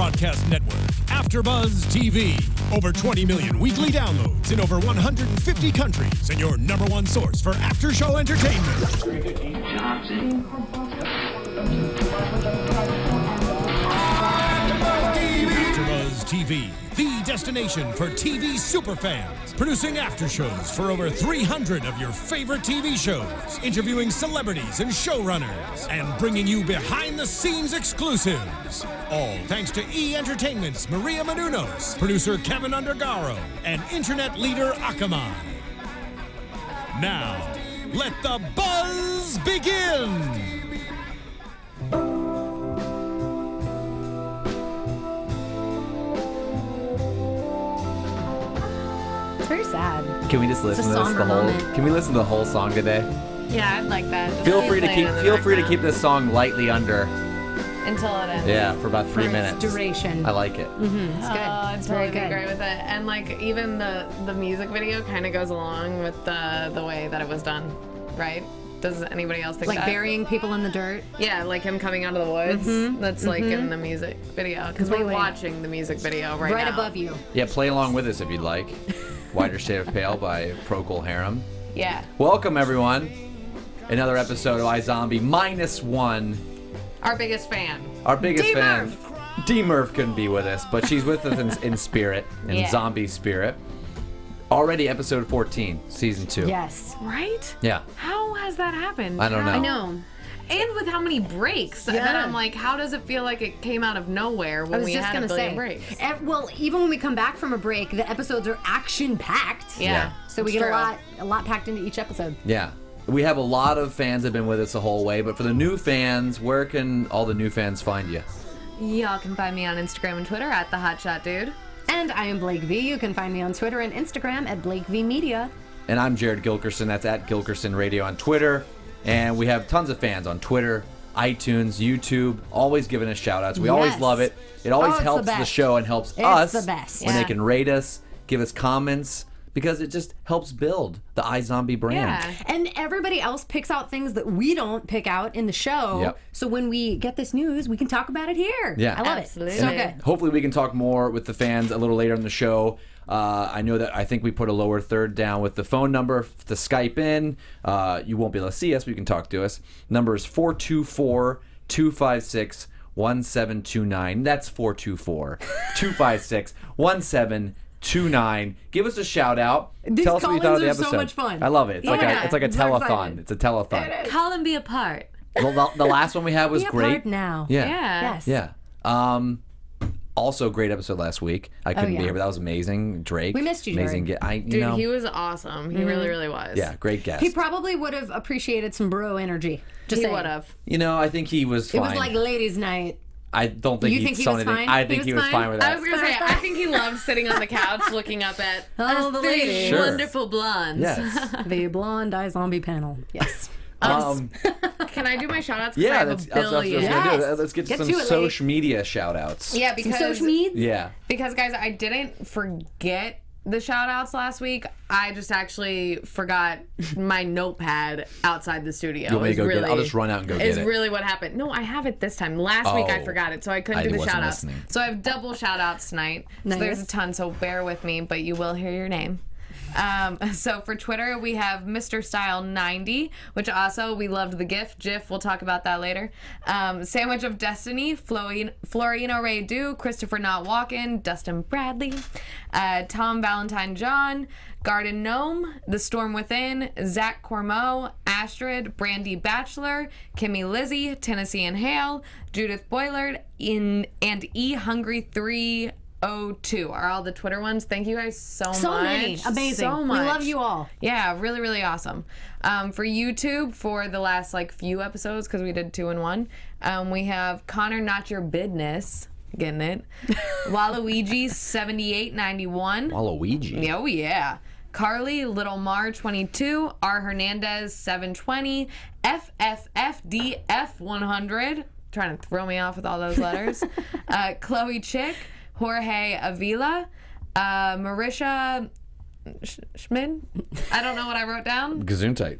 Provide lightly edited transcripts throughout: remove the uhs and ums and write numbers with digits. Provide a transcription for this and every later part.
broadcast network, AFTERBUZZ TV. Over 20 million weekly downloads in over 150 countries, and your number one source for after-show entertainment. AFTERBUZZ TV, the destination for TV superfans, producing aftershows for over 300 of your favorite TV shows, interviewing celebrities and showrunners, and bringing you behind-the-scenes exclusives. All thanks to E! Entertainment's Maria Menounos, producer Kevin Undergaro, and internet leader Akamai. Now, let the buzz begin! Very sad. Can we just listen to this the whole? Moment. Can we listen to the whole song today? Yeah, I'd like that. Feel free to keep this song lightly under. Until it ends. Yeah, for about 3 minutes. Duration. I like it. Mm-hmm. It's good. I'd It's totally very good. be great with it. And like even the music video kind of goes along with the way that it was done, right? Does anybody else think Like that? burying people in the dirt. Yeah, like him coming out of the woods. That's like in the music video. Because we're Completely. watching the music video right now. Above you. Yeah, play along with us if you'd like. Wider Shade of Pale by Procol Harum. Yeah. Welcome everyone. Another episode of iZombie -1. Our biggest fan. Our biggest fan. D-Murph. D-Murph couldn't be with us, but she's with us in spirit, in Yeah. zombie spirit. Already episode 14, season 2. Yes. Right? Yeah. How has that happened? I don't know. I know. And with how many breaks, Yeah. that I'm like, how does it feel like it came out of nowhere I when was we just had gonna a billion say. breaks? Well, even when we come back from a break, the episodes are action packed. Yeah. So we it's get true. a lot packed into each episode. Yeah. We have a lot of fans that have been with us the whole way, but for the new fans, where can all the new fans find you? Y'all can find me on Instagram and Twitter at @TheHotShotDude. And I am Blake V. You can find me on Twitter and Instagram at Blake V Media. And I'm Jared Gilkerson. That's at Gilkerson Radio on Twitter. And we have tons of fans on Twitter, iTunes, YouTube, always giving us shout-outs. We always Yes. love it. It always Oh, it's helps the the best. show and helps It's us the best. when Yeah. they can rate us, give us comments, because it just helps build the iZombie brand. Yeah. And everybody else picks out things that we don't pick out in the show. Yep. So when we get this news, we can talk about it here. Yeah. I love Absolutely. it. So And good. Hopefully we can talk more with the fans a little later in the show. I think we put a lower third down with the phone number to Skype in. You won't be able to see us, but you can talk to us. Number is 424-256-1729. That's 424-256-1729. Give us a shout out. These Tell us what you thought of the call-ins are episode. so much fun. I love it. It's like Yeah. it's like a I'm so telethon. excited. It's a telethon. Call and be a part. The last one we had was Be a great. part now. Yeah. Yes. Yeah. Also, great episode last week. I couldn't be yeah. here, but that was amazing. Drake. We missed you, Amazing. Jared. You Dude, know, he was awesome. He really, really was. yeah, great guest. He probably would have appreciated some bro energy. Just He saying. would have. You know, I think he was It fine. was like ladies' night. I don't think You he think he saw was anything. fine? I He think was he was fine? fine with I that. was going to say, I think he loved sitting on the couch looking up at Oh, the three ladies. Sure. wonderful blondes. Yes. The blonde iZombie panel. Yes. Can I do my shout outs? Yeah, I have that's a what I was billion. gonna do. Yes. Let's get to Get some to it, lady. social media shout outs. Yeah, Some because social meds? Yeah. Because guys, I didn't forget the shout outs last week. I just actually forgot my notepad outside the studio. You want me to Is go get it? really- I'll just run out and go get Is it. really what happened. No, I have it this time. Last week I Oh. forgot it, so I couldn't I do the wasn't shout outs. listening. So I have double shout outs tonight. Nice. So there's a ton, so bear with me, but you will hear your name. So for Twitter, we have Mr. Style 90, which also we loved the GIF. We'll talk about that later. Sandwich of Destiny, Florino Ray Du, Christopher Not Walkin', Dustin Bradley, Tom Valentine John, Garden Gnome, The Storm Within, Zach Cormeau, Astrid, Brandy Bachelor, Kimmy Lizzie, Tennessee and Hale, Judith Boylard, and E Hungry 302 are all the Twitter ones. Thank you guys so much. So many. Amazing. So much. We love you all. Yeah, really, really awesome. For YouTube, for the last few episodes, because we did 2 in 1, we have Connor Not Your Business. Getting it. Waluigi 7891. Waluigi. Oh yeah. Carly Little Mar 22, R Hernandez 720, FFFDF 100. Trying to throw me off with all those letters. Chloe Chick, Jorge Avila, Marisha Schmid? I don't know what I wrote down. Gesundheit.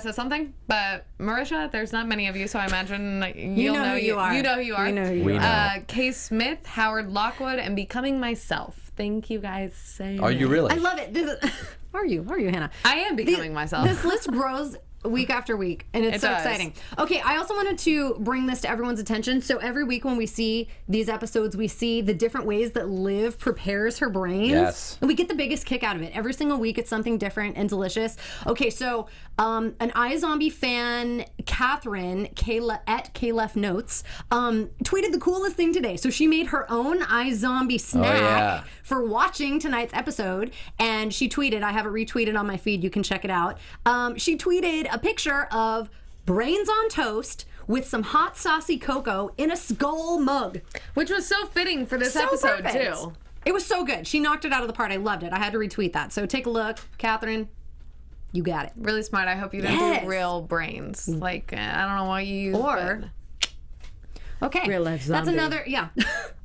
So something. But Marisha, there's not many of you, so I imagine You know who you are. You know who you are. You know who you We are. know. Kay Smith, Howard Lockwood, and Becoming Myself. Thank you guys so much. Are you really? I love it. Are you, Hannah? I am becoming myself. This list grows week after week, and it's It so does. exciting. Okay, I also wanted to bring this to everyone's attention. So every week when we see these episodes, we see the different ways that Liv prepares her brains. Yes. And we get the biggest kick out of it. Every single week, it's something different and delicious. Okay, so an iZombie fan, Catherine, at Kleft Notes, tweeted the coolest thing today. So she made her own iZombie snack yeah. for watching tonight's episode, and she tweeted, I have it retweeted on my feed, you can check it out. She tweeted a picture of brains on toast with some hot saucy cocoa in a skull mug. Which was so fitting for this So episode, perfect. too. It was so good. She knocked it out of the park. I loved it. I had to retweet that. So take a look. Catherine, you got it. Really smart. I hope you didn't Yes. do real brains. Like, I don't know what you use. Or- Okay. Real life That's zombie. another, yeah.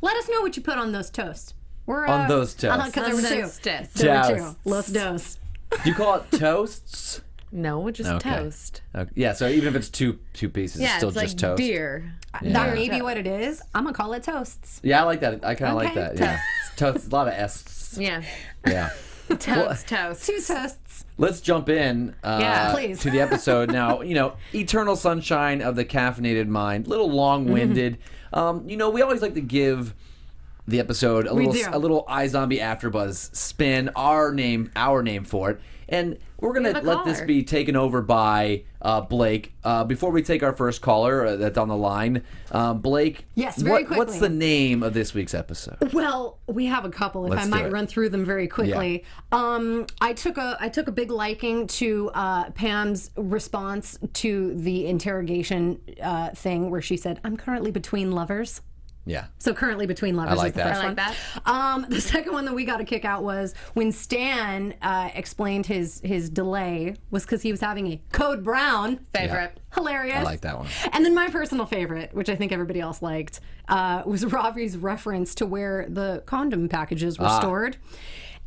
Let us know what you put on those toasts. We're On those toasts. Because there were two. Toast. There were two. Toasts. Los dos. Do you call it toasts? No, just Okay. toast. Okay. Yeah, so even if it's two pieces, it's Yeah, still it's just like toast. beer. That may be what it is. I'm going to call it toasts. Yeah, I like that. I kind of like Okay. that. Yeah. Toast. A lot of S's. Yeah. Yeah. Toast. Two toasts. Let's jump in Yeah. Please. to the episode now. Eternal Sunshine of the Caffeinated Mind. A little long-winded. Mm-hmm. We always like to give the episode a do. little iZombie AFTERBUZZ spin, our name for it. And we're going have to a let this caller. be taken over by Blake. Before we take our first caller that's on the line, Blake, Yes, very what's quickly. the name of this week's episode? Well, we have a couple. If Let's I do might it. run through them very quickly. I took a big liking to Pam's response to the interrogation thing where she said, "I'm currently between lovers." Yeah. So currently between lovers like is the that. first I like one. The second one that we got a kick out was when Stan explained his delay was because he was having a code brown. Favorite. Hilarious. I like that one. And then my personal favorite, which I think everybody else liked, was Robbie's reference to where the condom packages were stored.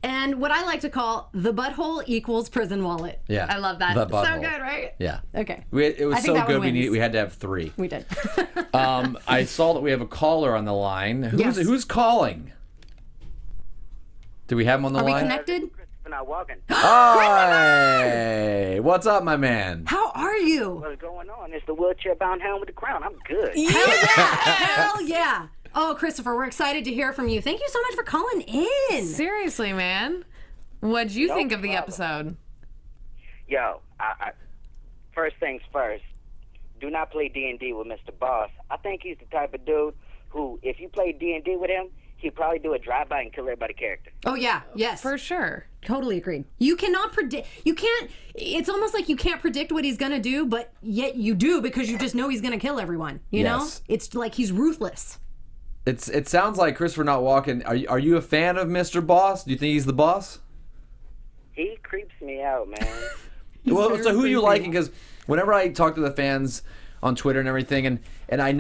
And what I like to call the butthole equals prison wallet. Yeah. I love that. The So So butthole. good, right? Yeah. Okay. It was I think so that one good wins. we had to have 3. We did. I saw that we have a caller on the line. Yes. Who's calling? Do we have him on the Are we line? connected? Christopher not walking. Hey, what's up, my man? How are you? What's going on? It's the wheelchair-bound hound with the crown. I'm good. Hell yeah! Hell yeah! Oh, Christopher, we're excited to hear from you. Thank you so much for calling in. Seriously, man. What'd you think of the problem. episode? Yo, I first things first. Do not play D&D with Mr. Boss. I think he's the type of dude who, if you play D&D with him, he'd probably do a drive-by and kill everybody character. Oh yeah, yes. For sure. Totally agreed. You cannot predict. You can't. It's almost like you can't predict what he's gonna do, but yet you do because you just know he's gonna kill everyone. You know, Yes. it's like he's ruthless. It sounds like Christopher not walking. Are you a fan of Mr. Boss? Do you think he's the boss? He creeps me out, man. Well, very so who you creepy. liking? Because whenever I talk to the fans on Twitter and everything, and I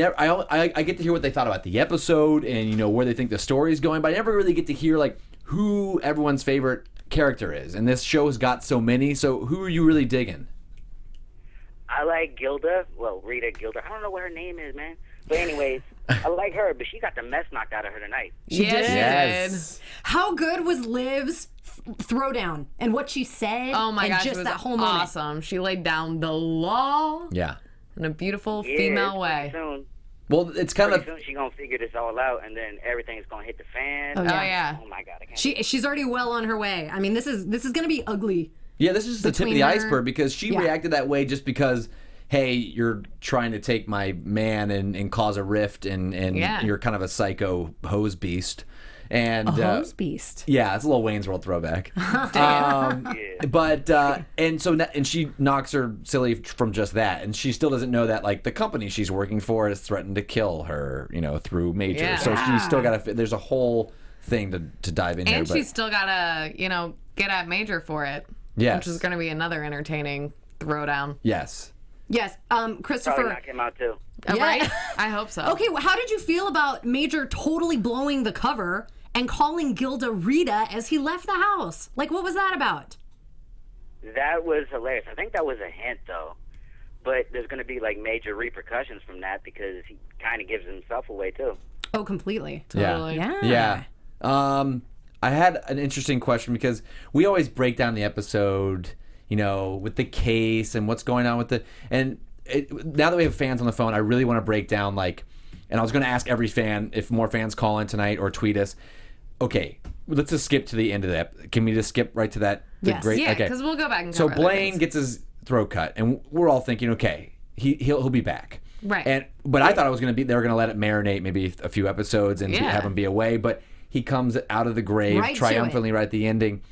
get to hear what they thought about the episode and where they think the story's going, but I never really get to hear like who everyone's favorite character is. And this show's got so many. So who are you really digging? I like Gilda. Well, Rita Gilda. I don't know what her name is, man. But anyways, I like her, but she got the mess knocked out of her tonight. She did. Yes. How good was Liv's throwdown and what she said? Oh my and gosh, just it was that whole moment. awesome. She laid down the law Yeah. in a beautiful Yeah, female way. Soon, Well, it's kind pretty of soon she's gonna figure this all out, and then everything's gonna hit the fan. Oh, Oh yeah. Oh my God, I can't. She's already well on her way. I mean, this is gonna be ugly. yeah. This is just the tip of Between the her- iceberg because she Yeah. reacted that way just because. Hey, you're trying to take my man and cause a rift, and Yeah. you're kind of a psycho hose beast. And Hose beast. yeah, it's a little Wayne's World throwback. Yeah. But and she knocks her silly from just that, and she still doesn't know that like the company she's working for has threatened to kill her, through Major. Yeah. So she's still got to. There's a whole thing to dive in here. And But she's still gotta, get at Major for it. Yes. Which is gonna be another entertaining throwdown. yes. Yes, Probably Christopher. knock him out too. Oh, Yeah. Right? I hope so. Okay, well, how did you feel about Major totally blowing the cover and calling Gilda Rita as he left the house. Like, what was that about? That was hilarious. I think that was a hint, though. But there's going to be, like, major repercussions from that because he kind of gives himself away, too. Oh, completely. Totally. Yeah. I had an interesting question because we always break down the episode, you know, with the case and what's going on with the... And now that we have fans on the phone, I really want to break down, like... And I was going to ask every fan if more fans call in tonight or tweet us. Okay, let's just skip to the end of that. Can we just skip right to that? Yes. Yeah, Okay. because we'll go back and So cover other Blaine things. gets his throat cut, and we're all thinking, okay, he'll be back. Right. But I thought they were going to let it marinate maybe a few episodes and Yeah. have him be away. But he comes out of the grave Right to triumphantly right at the ending.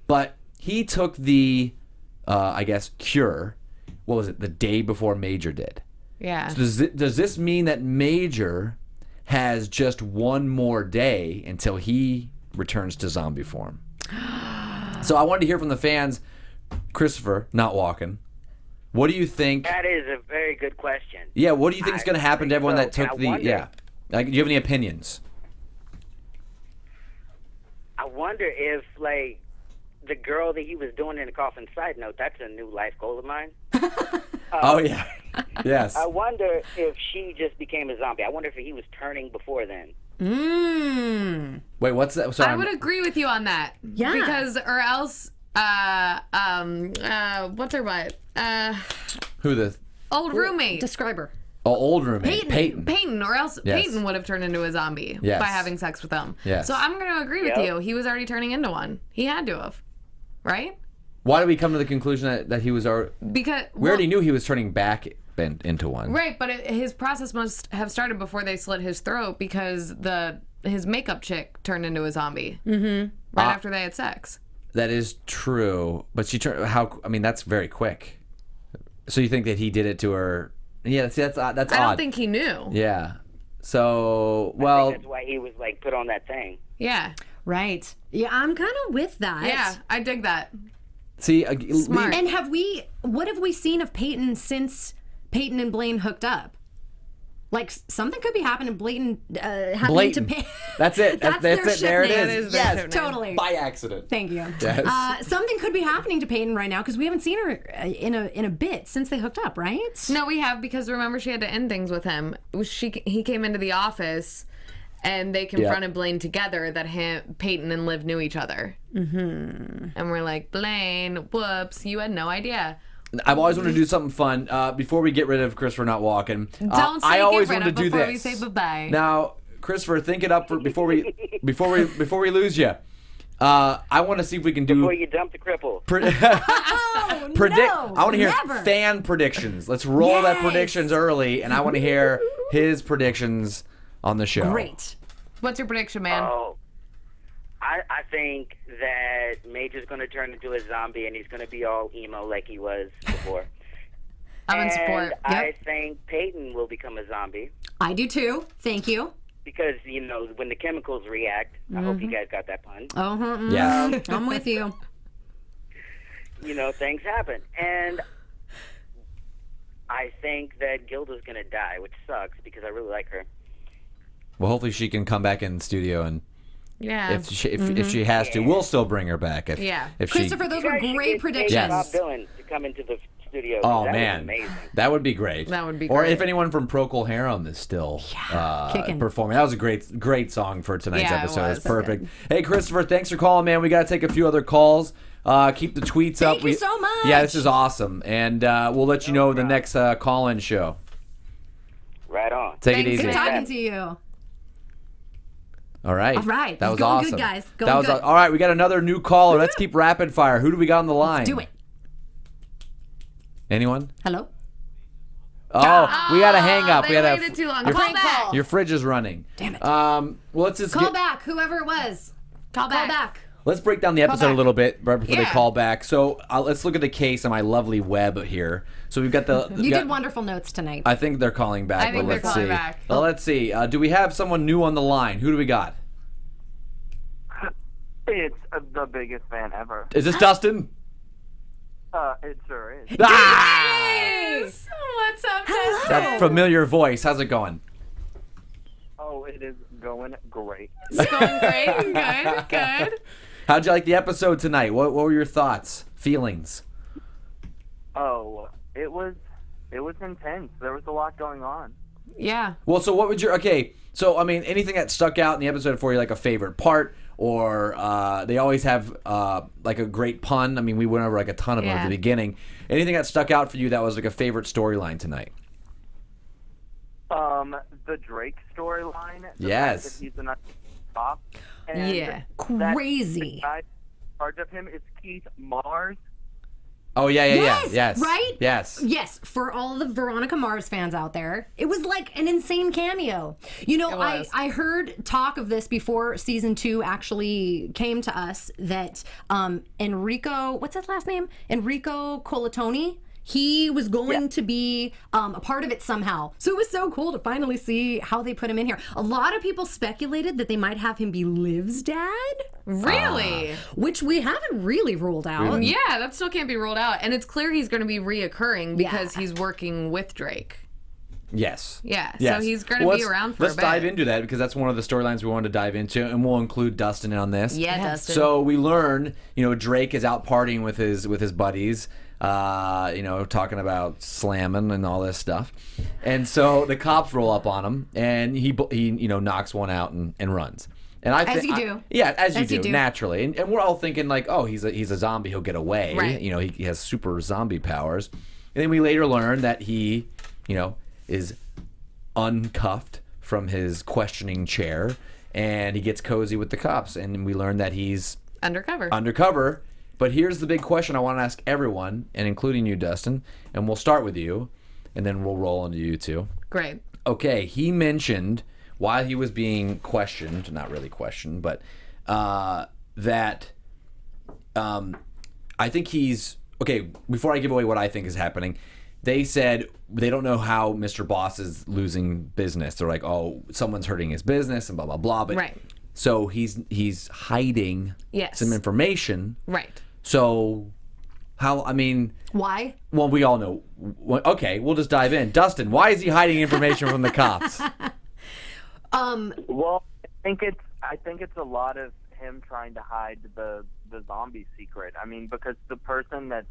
But he took the, I guess, cure. What was it? The day before Major did. Yeah. So does this mean that Major has just one more day until he returns to zombie form? So I wanted to hear from the fans. Christopher, not walking. What do you think? That is a very good question. Yeah, what do you think is going to happen to everyone that so. took And the? I wonder- Yeah, like, do you have any opinions? I wonder if, like, the girl that he was doing in the coffin, side note, that's a new life goal of mine. Oh yeah, yes. I wonder if she just became a zombie. I wonder if he was turning before then. Wait, what's that? Sorry, I would agree with you on that. Yeah. Because, or else, what's her butt? who the Old roommate. Describe her. old roommate Peyton. Or else Yes. Peyton would have turned into a zombie Yes. by having sex with him. Yes. So I'm going to agree with Yep. you. He was already turning into one. He had to have. Right? Why did we come to the conclusion that he was already? Because We already knew he was turning back into one. Right, but his process must have started before they slit his throat because his makeup chick turned into a zombie. Mm-hmm. Right after they had sex. That is true, but she turned. I mean, that's very quick. So you think that he did it to her? Yeah, see, that's odd. I don't think he knew. Yeah. So I well, think that's why he was, like, put on that thing. Yeah. Right. Yeah, I'm kind of with that. Yeah, I dig that. see, Smart. And what have we seen of Peyton since Peyton and Blaine hooked up? Like, something could be happening to Peyton. That's it. That's That's their it. There it ship name. is. That is their Yes, ship name. Totally. by accident. Thank you. Yes. Something could be happening to Peyton right now because we haven't seen her in a bit since they hooked up, right? No, we have because remember she had to end things with him. He came into the office and they confronted Blaine together that Peyton and Liv knew each other. Mm-hmm. And we're like, Blaine, whoops, you had no idea. I've always wanted to do something fun. Before we get rid of Christopher not walking, Don't say I always get rid wanted of to do before this. we say bye-bye. Now, Christopher, think it up before we lose you. I want to see if we can do. Before you dump the cripple. Oh, predict. no, I want to hear never. fan predictions. Let's roll that Yes. predictions early, and I want to hear his predictions on the show. Great. What's your prediction, man? Oh, I think that Major's going to turn into a zombie and he's going to be all emo like he was before. I'm in support. And I think Peyton will become a zombie I do too. Thank you. because, you know, when the chemicals react, I hope you guys got that pun. Uh-huh. Yeah. I'm with you. You know, things happen. And I think that Gilda's going to die, which sucks because I really like her. Well, hopefully she can come back in the studio, and Yeah. if she has to, we'll still bring her back. If Christopher, she, those were You guys should great get predictions. Bob Dylan to come into the studio. oh That man, was amazing. that would be great. That would be Or great. if anyone from Procol Harum is still kicking. performing, that was a great song for tonight's Yeah, it episode. was. It's perfect. Hey, Christopher, thanks for calling, man. We got to take a few other calls. Keep the tweets up. Thank you so much. Yeah, this is awesome, and we'll let you know the next call-in show. Right on. Take Thanks, it easy. Good man. talking to you. All right. All right. That was Going awesome. good, guys. That Going was good. all right. We got another new caller. Let's keep rapid fire. Who do we got on the line? Do it. Anyone? Hello? Oh, we got to hang up. They We got waited too long. Your, Call back. your fridge is running. Damn it. Well, let's just Call back, whoever it was. Call back. Call back. Let's break down the episode a back. little bit right before they Yeah. call back. So let's look at the case on my lovely web here. So we've got the. You did wonderful notes tonight. I think they're calling back. I think but they're let's calling see. back. Well, let's see. Do we have someone new on the line? Who do we got? It's the biggest fan ever. Is this Dustin? It sure is. Ah! What's up, Hello. Dustin? That familiar voice. How's it going? Oh, it's It is going great. It's going great. Good, good. How'd you like the episode tonight? What were your thoughts, feelings? Oh, it was intense. There was a lot going on. Yeah. Well, so what would your So I mean, anything that stuck out in the episode for you, like a favorite part, or they always have like a great pun. I mean, we went over like a ton of them at the beginning. Anything that stuck out for you that was like a favorite storyline tonight? The Drake storyline. Yes. Fact that he's an cop. And Yeah. Crazy. The guy in charge of him is Keith Mars. Oh yeah, yes, right? yes. Yes, for all the Veronica Mars fans out there, it was like an insane cameo. You know, I heard talk of this before season 2 actually came to us that Enrico, what's his last name? Enrico Colatoni. He was going to be a part of it somehow. So it was so cool to finally see how they put him in here. A lot of people speculated that they might have him be Liv's dad. Really? Which we haven't really ruled out. Yeah, that still can't be ruled out. And it's clear he's going to be reoccurring because he's working with Drake. Yes. Yeah, Yes. so he's going to be around for a bit. Let's dive into that because that's one of the storylines we wanted to dive into, and we'll include Dustin on this. Yeah, Dustin. So we learn, Drake is out partying with his buddies, talking about slamming and all this stuff, and so the cops roll up on him, and he knocks one out and runs. And As you do. As you As you do, do. naturally, and we're all thinking like, oh, he's a zombie, he'll get away. Right. He has super zombie powers, and then we later learn that he, is uncuffed from his questioning chair, and he gets cozy with the cops, and we learn that he's undercover. But here's the big question I want to ask everyone, and including you, Dustin, and we'll start with you, and then we'll roll into you two. Great. Okay, he mentioned while he was being questioned, not really questioned, but that I think he's okay. Before I give away what I think is happening, they said they don't know how Mr. Boss is losing business. They're like, oh, someone's hurting his business and blah blah blah. But Right. So he's hiding some information. Right. So how? I mean, Why? well, we all know. Okay, we'll just dive in. Dustin, why is he hiding information from the cops? Well, I think it's a lot of him trying to hide the zombie secret. I mean, because the person that's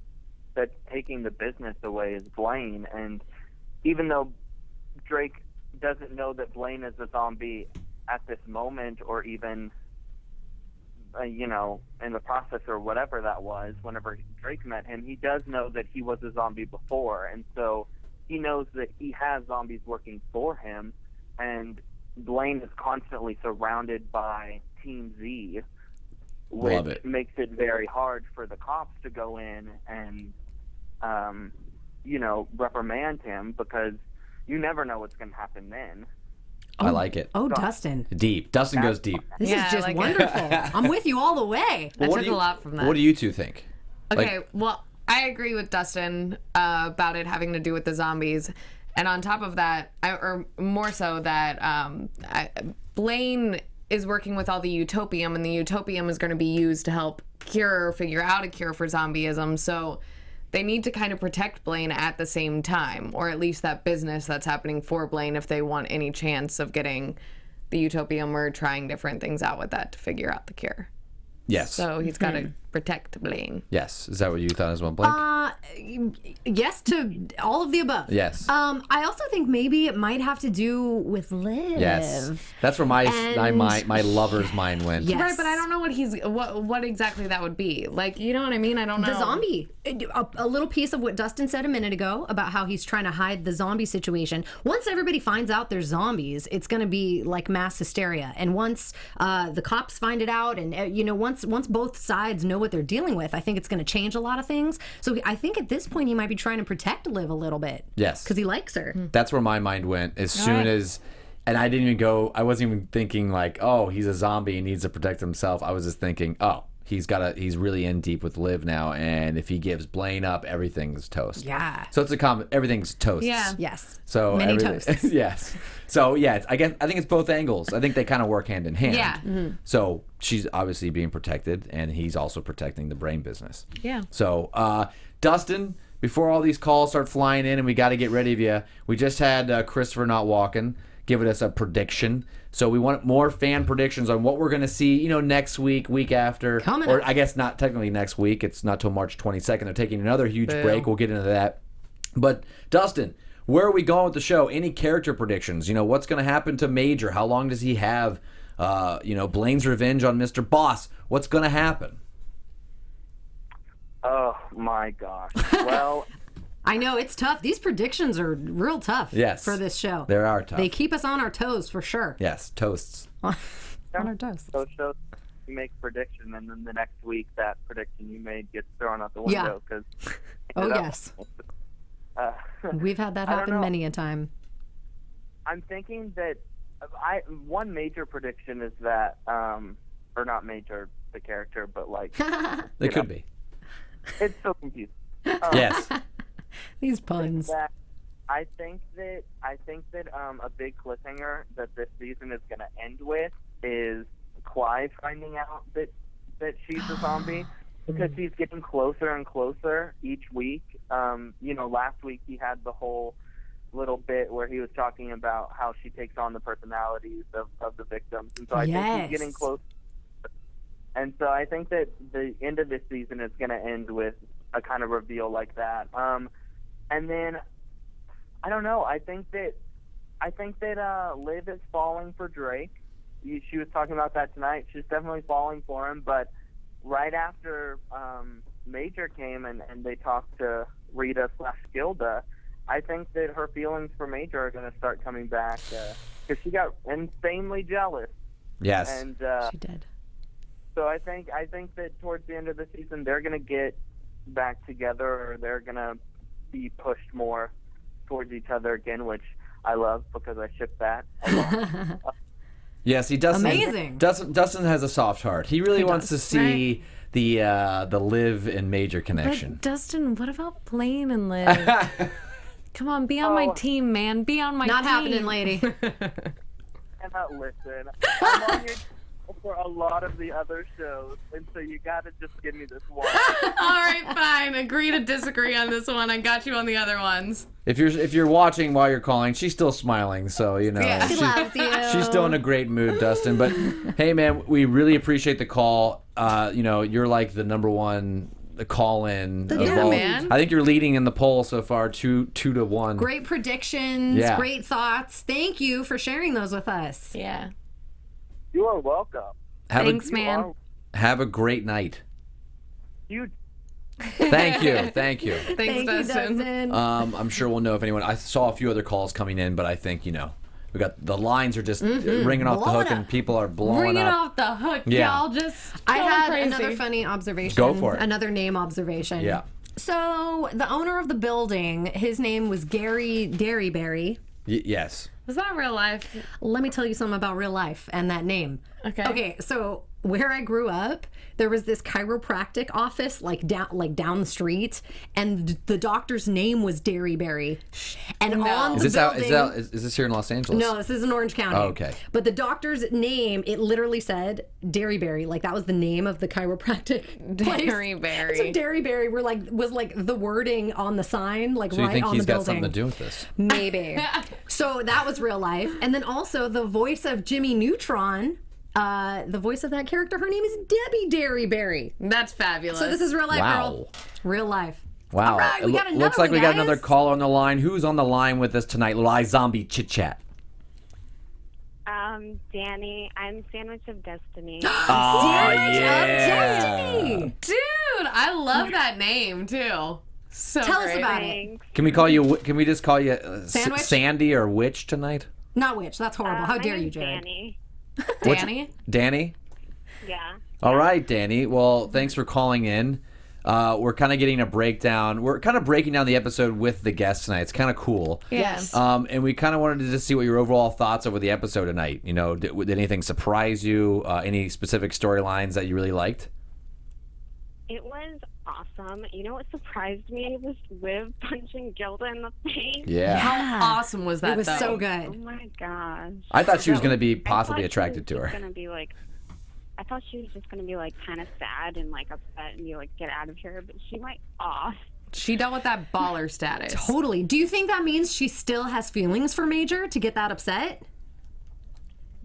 taking the business away is Blaine, and even though Drake doesn't know that Blaine is a zombie at this moment, or even in the process or whatever that was, whenever Drake met him, he does know that he was a zombie before, and so he knows that he has zombies working for him, and Blaine is constantly surrounded by Team Z, which makes it very hard for the cops to go in and reprimand him, because you never know what's going to happen then. I like it. Oh, Dustin. Deep. Dustin goes deep. This Yeah, is I just like it. wonderful. I'm with you all the way. I took a lot from that. What do you two think? Okay, well, I agree with Dustin about it having to do with the zombies. And on top of that, or more so that Blaine is working with all the utopium, and the utopium is going to be used to help figure out a cure for zombieism. So they need to kind of protect Blaine at the same time, or at least that business that's happening for Blaine, if they want any chance of getting the utopium or trying different things out with that to figure out the cure. Yes. So he's got to protect Blaine. Yes. Is that what you thought as well, Blake? Yes to all of the above. Yes. I also think maybe it might have to do with Liv. Yes. That's where my lover's mind went. Yes. Right, but I don't know what exactly that would be. Like, you know what I mean? I don't know. The zombie. A little piece of what Dustin said a minute ago about how he's trying to hide the zombie situation. Once everybody finds out there's zombies, it's going to be like mass hysteria. And once the cops find it out, and once both sides know what they're dealing with, I think it's going to change a lot of things. So I think at this point he might be trying to protect Liv a little bit. Yes. Because he likes her. That's where my mind went as soon as, and I wasn't even thinking like, oh, he's a zombie and needs to protect himself. I was just thinking, oh, he's really in deep with Liv now, and if he gives Blaine up, everything's toast. Yeah. So it's everything's toast. Yeah. Yes. So many toasts. Yes. So yeah, I think it's both angles. I think they kind of work hand in hand. Yeah. Mm-hmm. So she's obviously being protected, and he's also protecting the brain business. Yeah. So Dustin, before all these calls start flying in, and we got to get rid of you, we just had Christopher not walking. giving us a prediction. So we want more fan predictions on what we're going to see, next week, week after. Coming or up. I guess not technically next week. It's not till March 22nd. They're taking another huge break. We'll get into that. But Dustin, where are we going with the show? Any character predictions? What's going to happen to Major? How long does he have? Blaine's revenge on Mr. Boss. What's going to happen? Oh my gosh. Well, I know, it's tough. These predictions are real tough Yes. for this show. They are tough. They keep us on our toes for sure. Yes, toasts. On our toes. those shows, you make a prediction, and then the next week that prediction you made gets thrown out the window. Cause Oh, yes. We've had that I don't happen know. many a time. I'm thinking that one major prediction is that, or not major, the character, but like, They could be. it's so confusing. Yes. These puns. That I think that a big cliffhanger that this season is going to end with is Clive finding out that she's a zombie, because he's getting closer and closer each week. Last week he had the whole little bit where he was talking about how she takes on the personalities of the victims, and so I think he's getting close. And so I think that the end of this season is going to end with a kind of reveal like that. And then I don't know. I think that Liv is falling for Drake. She was talking about that tonight. She's definitely falling for him. But right after Major came and they talked to Rita/Gilda, I think that her feelings for Major are going to start coming back, because she got insanely jealous. Yes. And She did. so I think that towards the end of the season they're going to get back together, or they're going to be pushed more towards each other again, which I love because I ship that a lot. Yes, he does. Amazing. Dustin has a soft heart. He really wants does, to see the Liv and Major connection. But Dustin, what about Blaine and Liv? Come on, be on my team, man. Be on my Not team. happening, lady. Cannot listen. I'm on your for a lot of the other shows, and so you gotta just give me this one. All right, fine. Agree to disagree on this one. I got you on the other ones. If you're watching while you're calling, she's still smiling, so She loves you. she's still in a great mood, Dustin. But hey, man, we really appreciate the call. You're like the number one call-in of Yeah, all. man. I think you're leading in the poll so far, 2-1. Great predictions, Yeah. great thoughts. Thank you for sharing those with us. Yeah. You are welcome. Thanks, man. Have a great night. You Thank you. Thank you, Dustin. I'm sure we'll know if anyone. I saw a few other calls coming in, but I think we got the lines are just ringing off the Blowing hook, and up. people are blowing Bring it up. off the hook, Yeah. y'all. Just I going had crazy. another funny observation. Go for it. Another name observation. Yeah. So the owner of the building, his name was Gary Derryberry. Yes. Was that real life? Let me tell you something about real life and that name. Okay. Okay, so where I grew up, there was this chiropractic office down the street, and the doctor's name was Derryberry. And on Is the this out? building, Is this here in Los Angeles? no, this is in Orange County. Oh, okay. But the doctor's name, it literally said Derryberry. Like that was the name of the chiropractic place. Derryberry. So Derryberry was like the wording on the sign, like So you right think on he's the got building. something to do with this? Maybe. So that was real life. And then also the voice of Jimmy Neutron, the voice of that character, her name is Debbie Derryberry. That's fabulous. So this is real life, Wow. girl. Real life. Wow. All right, we got another looks like one, we got guys. another caller on the line. Who's on the line with us tonight? Little iZombie chit chat. Danny. I'm Sandwich of Destiny. Oh Sandwich yeah. of Destiny. Dude, I love that name too. So Tell us great. about it. Thanks. Can we just call you Sandwich? Sandy or Witch tonight? Not witch. That's horrible. How My dare you, name's Jared? Danny. Danny. Danny? Yeah. All right, Danny. Well, thanks for calling in. We're kind of getting a breakdown. We're kind of breaking down the episode with the guests tonight. It's kind of cool. Yes. And we kind of wanted to just see what your overall thoughts over the episode tonight. Did anything surprise you? Any specific storylines that you really liked? It was awesome. You know what surprised me was Liv punching Gilda in the face. Yeah. How awesome was that? It was though? so Oh good. my gosh. I thought she was going to be I possibly thought attracted to she was her. just gonna be like, I thought she was just gonna be like kind of sad and like upset and be like, get out of here. But she went off. She dealt with that baller status. Totally. Do you think that means she still has feelings for Major to get that upset?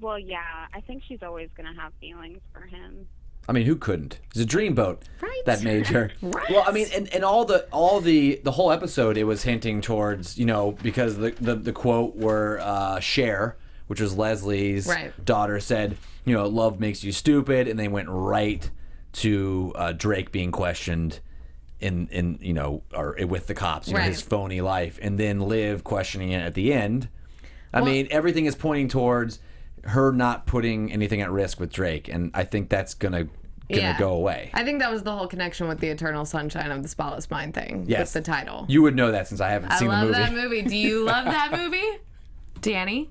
Well, yeah, I think she's always gonna have feelings for him. I mean, who couldn't? It's a dreamboat Right. that made her. Right. Well, I mean, and all the whole episode, it was hinting towards, because the quote where Cher, which was Leslie's daughter, said, love makes you stupid, and they went right to Drake being questioned or with the cops, his phony life, and then Liv questioning it at the end. I mean, everything is pointing towards her not putting anything at risk with Drake, and I think that's gonna go away. I think that was the whole connection with the Eternal Sunshine of the Spotless Mind thing. Yes, with the title. You would know that since I haven't seen the movie. I love that movie. Do you love that movie, Danny?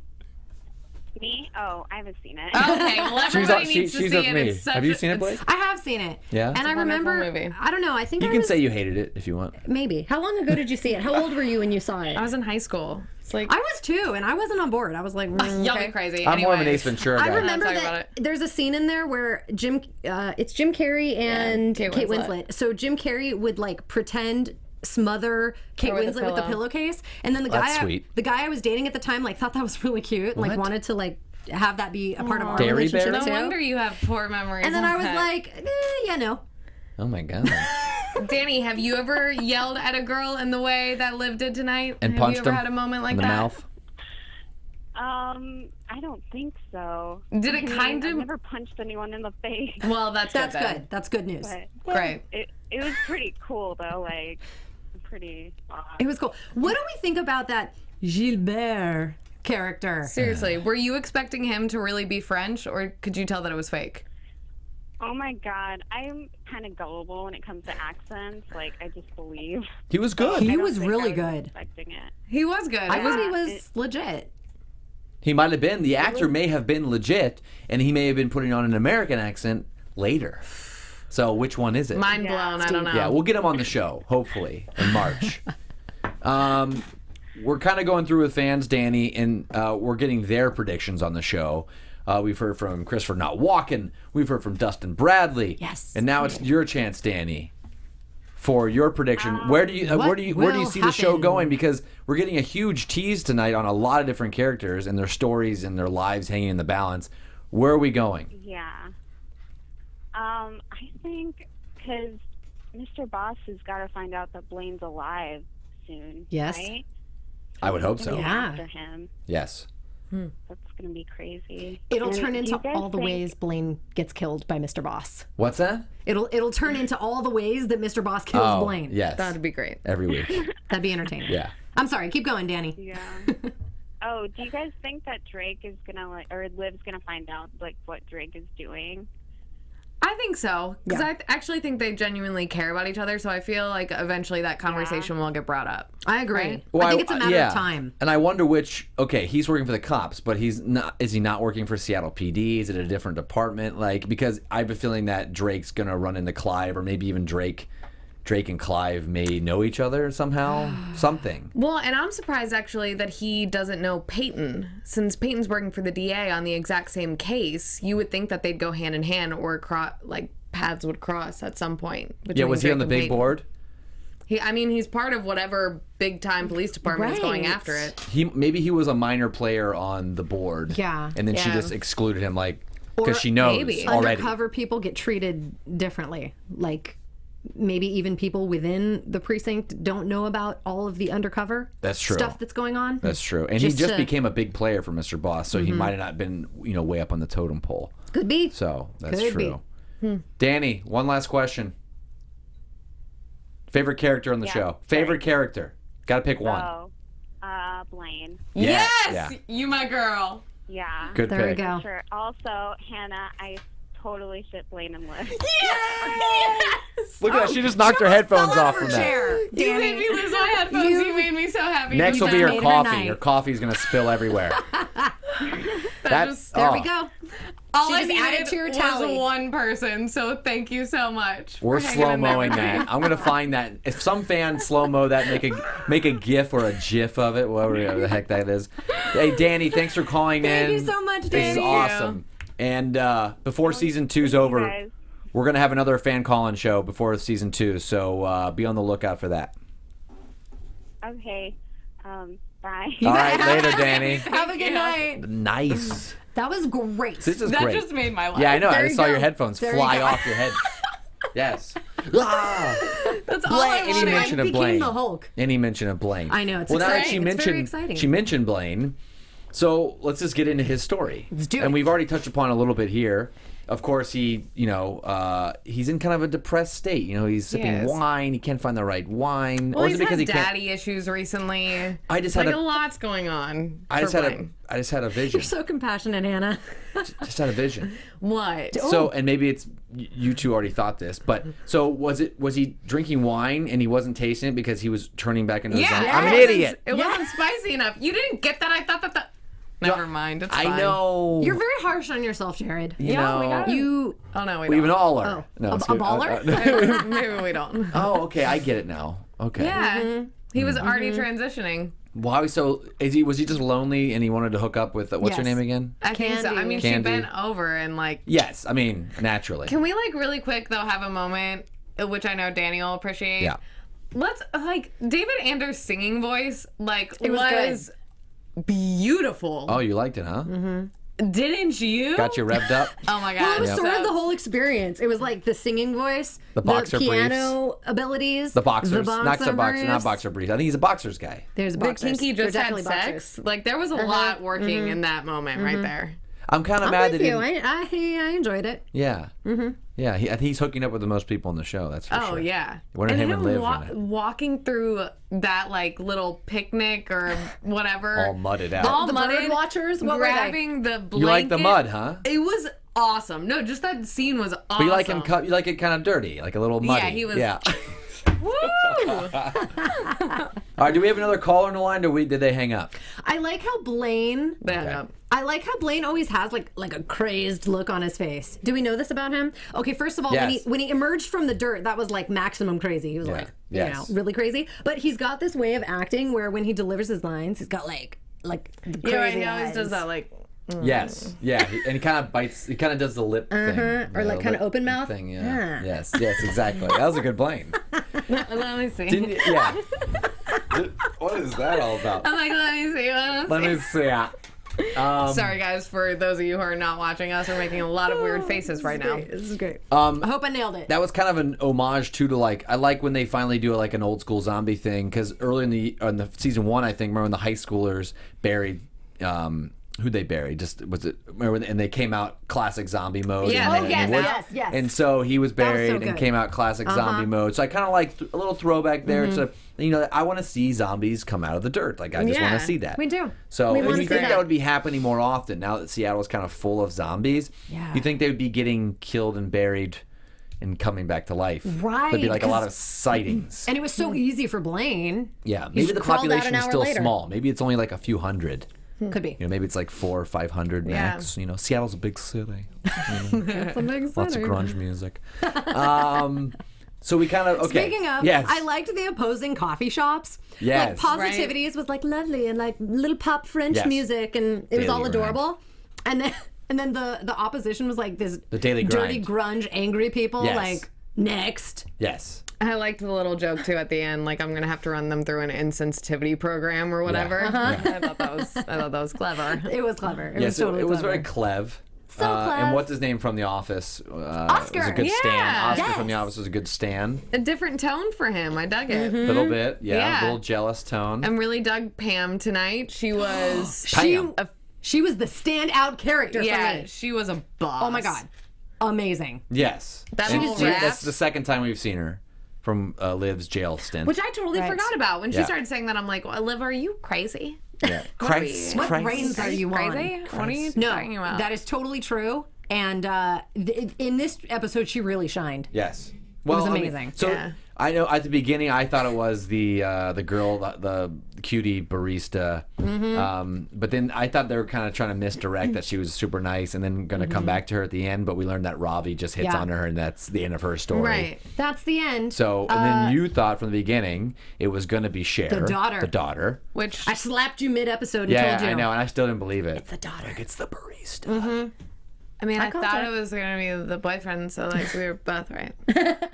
Me? Oh, I haven't seen it. Okay, well, everybody needs to she's see with it. me. It's Have you seen it, Blake? I have seen it. Yeah? And I remember, movie. I don't know, I think You I can was, say you hated it if you want. maybe. How long ago did you see it? How old were you when you saw it? I was in high school. It's like I was too, and I wasn't on board. I was like, y'all okay. be crazy. I'm more of an Anyways. Ace Ventura guy. I remember Talk about that it. there's a scene in there where it's Jim Carrey and Kate Kate Winslet. Winslet. So Jim Carrey would pretend smother Kate with a Winslet with the pillow. pillowcase, and then the That's guy sweet. I was dating at the time thought that was really cute and What? wanted to have that be a part of our Dairy relationship Bear? No too. wonder you have poor memories. And then of I was that. like, yeah, no. Oh my god. Danny, have you ever yelled at a girl in the way that Liv did tonight? And have punched you ever him had a moment like in the that? mouth. I don't think so. Did it kind I've of? never punched anyone in the face. Well, that's That's good. good. That's good news. But Great. it was pretty cool though. Pretty. It was cool. What do we think about that Gilbert character? Seriously, were you expecting him to really be French, or could you tell that it was fake? Oh my God, I'm kind of gullible when it comes to accents. I just believe. He was good. He I don't was think really I was good. Expecting it. He was good. I It was- thought he was legit. He might have been. The actor may have been legit, and he may have been putting on an American accent later. So which one is it? mind blown. I don't know. Yeah, we'll get him on the show, hopefully, in March. We're kind of going through with fans, Danny, and we're getting their predictions on the show. We've heard from Christopher Not Walking. We've heard from Dustin Bradley. Yes. And now it's your chance, Danny, for your prediction. Where do you will see the show happen? going? Because we're getting a huge tease tonight on a lot of different characters and their stories and their lives hanging in the balance. Where are we going? Yeah. I think because Mr. Boss has got to find out that Blaine's alive soon. Yes. Right? I would hope He's so. gonna go Yeah. After him. Yes. That's gonna be crazy. It'll And turn do into you guys all the think- ways Blaine gets killed by Mr. Boss. What's that? It'll turn into all the ways that Mr. Boss kills Blaine. Yes. That'd be great. Every week. That'd be entertaining. Yeah. I'm sorry. Keep going, Danny. Yeah. Oh, do you guys think that Drake is gonna or Liv's gonna find out what Drake is doing? I think so, because Yeah. I actually think they genuinely care about each other. So I feel like eventually that conversation will get brought up. I agree. Right? Well, I think it's a matter of time. And I wonder which. Okay, he's working for the cops, but he's not. Is he not working for Seattle PD? Is it a different department? Because I have a feeling that Drake's gonna run into Clive, or maybe even Drake and Clive may know each other somehow. Something. Well, and I'm surprised actually that he doesn't know Peyton, since Peyton's working for the DA on the exact same case. You would think that they'd go hand in hand, or paths would cross at some point. Yeah, between was he Drake on the and big Peyton. board? He's part of whatever big time police department is going Right. after it. Maybe he was a minor player on the board. Yeah. And then she Yeah. just excluded him, because Or she knows maybe. already. Undercover people get treated differently. Maybe even people within the precinct don't know about all of the undercover That's true. stuff that's going on. That's true. And Just he just to- became a big player for Mr. Boss, so he might have not been, way up on the totem pole. Could be. So that's Could true. be. Danny, one last question. Favorite character on the show? Favorite character? Got to pick one. Oh, Blaine. Yeah, Yes, yeah. you my girl. Yeah. Good There we pick. go. Sure. Also, Hannah, I totally ship Blaine and Liv. Yes. Look at that. She just knocked her headphones off from that. Chair. You made me lose my headphones. You made me so happy. Next You will be just her made her coffee. night. Her coffee's going to spill everywhere. There we go. All She I just needed added to your was tally. one person, so thank you so much. We're for hanging in there slow-moing with me. that. I'm going to find that. If some fans slow-mo that, make a GIF or a GIF of it, whatever the heck that is. Hey, Danny, thanks for calling in. Thank you so much, This is Danny. awesome. And before season 2's over, guys. we're going to have another fan call-in show before season 2, so be on the lookout for that. Okay. Bye. All right, later, Danny. Have a good night. Nice. That was great. This is That great. just made my life. Yeah, I know. There I you saw go. your headphones There you fly go. off your head. Yes. Ah! That's all I Any wanted. mention of became Blaine. the Hulk. Any mention of Blaine. I know, it's well, now that exciting. It's very exciting. she mentioned Blaine, so let's just get into his story. Let's do And it. we've already touched upon it a little bit here. Of course, he, he's in kind of a depressed state. You know, he's sipping is. wine. He can't find the right wine. Well, or is he's it because had he can't? daddy issues recently. I just had like a- a lot's going on. I just for had Blaine. I just had a vision. You're so compassionate, Hannah. Just had a vision. What? So, and maybe it's you two already thought this, but so was he drinking wine and he wasn't tasting it because he was turning back into a zombie? I'm an Yes. idiot. It wasn't spicy enough. You didn't get that. I thought that. Never mind. It's fine. I know. You're very harsh on yourself, Jared. You know. You. Oh no, we We don't. even all are. Oh. No, A it's good. baller? Maybe we don't. Oh, okay. I get it now. Okay. Yeah. He was already transitioning. Why so? Was he just lonely and he wanted to hook up with what's her Yes. name again? I think so. I Candy. mean, Candy. she bent over and like. Yes. I mean, naturally. Can we like really quick though have a moment, which I know Danny will appreciate. Yeah. Let's like David Anders' singing voice like It was beautiful. Oh, you liked it, huh? Didn't you? Got you revved up. Oh my Well, god. it was Yep. sort of the whole experience. It was like the singing voice, The boxer piano abilities, The boxers. the Not the boxer. Not briefs. boxer briefs. I think he's a boxers guy. There's The boxers. kinky They're just had definitely boxers. sex. Like there was a lot working in that moment right there. I'm kind of I'm mad with that you. didn't. I enjoyed it. Yeah. Mm-hmm. Yeah. I think he's hooking up with the most people on the show. That's for Oh sure. yeah. Wonder him and Liv in it. walking through that like little picnic or whatever. All mudded out. All The mudded. bird watchers, what were they? grabbing the blanket. You like the mud, huh? It was awesome. No, just that scene was awesome. But you like him cut. You like it kind of dirty, like a little muddy. Yeah, he was- Yeah. Woo! All right. Do we have another caller on the line? Or did they hang up? I like how Blaine. Bad I like how Blaine always has like a crazed look on his face. Do we know this about him? Okay, first of all, Yes. when he emerged from the dirt, that was like maximum crazy. He was like, Yes. really crazy. But he's got this way of acting where when he delivers his lines, he's got like the crazy Yeah, he always eyes. does that like. Yes. Yeah. And he kind of bites. He kind of does the lip thing. Or like kind of open mouth. thing. Yeah. Yeah. Yes. Yes. Exactly. That was a good Blaine. Let me see. Didn't you? Yeah. What is that all about? I'm like, let me see. Let me see. Sorry, guys, for those of you who are not watching us, we're making a lot of weird faces right now. This is great. I hope I nailed it. That was kind of an homage too to like I like when they finally do like an old school zombie thing because early in the season 1 I think remember when the high schoolers buried who'd they bury? Just was it? Remember, and they came out classic zombie mode. Yeah, and they then- came and out. yes. And so he was That was buried so and good. came out classic zombie mode. So I kind of like a little throwback there to I want to see zombies come out of the dirt. Like I just want Yeah, to see that. we do. So We and wanna you see think that. that would be happening more often now that Seattle's kind of full of zombies? Yeah. You think they would be getting killed and buried and coming back to life? Right, There'd be like a lot 'cause- of sightings. And it was so easy for Blaine. Yeah. Maybe just the crawled out population an is hour still later. small. Maybe it's only like a few hundred. Could be. You know, maybe it's like 400 or 500 max. You know, Seattle's a big city. It's a big Lots of city. grunge music. So we kind of Speaking of, yes. I liked the opposing coffee shops. Yes. Like Positivities was like lovely and like little pop French Yes. music and it was Daily all grind. adorable. And then the opposition was like this The daily dirty grind. grunge angry people Yes. like next. Yes. I liked the little joke too at the end, like I'm gonna have to run them through an insensitivity program or whatever. I thought that was clever. It was clever. It was Yes, totally it was clever. very clev. So clev. And what's his name from The Office? Oscar. Was a good Yeah. stand. Oscar Yes. from The Office was a good stand. A different tone for him. I dug it. A little bit. Yeah. Yeah. A little jealous tone. I really dug Pam tonight. She was Pam. She was the standout character for yeah, me. she was a boss. Oh my god. Amazing. Yes. That And whole that's rap. the second time we've seen her from Liv's jail stint. Which I totally Right. forgot about. When she Yeah. started saying that, I'm like, well, Liv, are you crazy? yeah. Christ. What Christ. brains are you Crazy? on? What are you No, talking about? that is totally true. And in this episode, she really shined. Yes. Well, was I mean, amazing. so Yeah. I know at the beginning I thought it was the girl, the cutie barista, but then I thought they were kind of trying to misdirect that she was super nice, and then going to come back to her at the end. But we learned that Ravi just hits Yeah. on her, and that's the end of her story. Right. That's the end. So, and then you thought from the beginning it was going to be Cher, The daughter. the daughter. Which I slapped you mid-episode and Yeah, told you. I know, and I still didn't believe it. It's the daughter. Like, it's the barista. I mean, I called thought it. it was going to be the boyfriend, so like we were both right.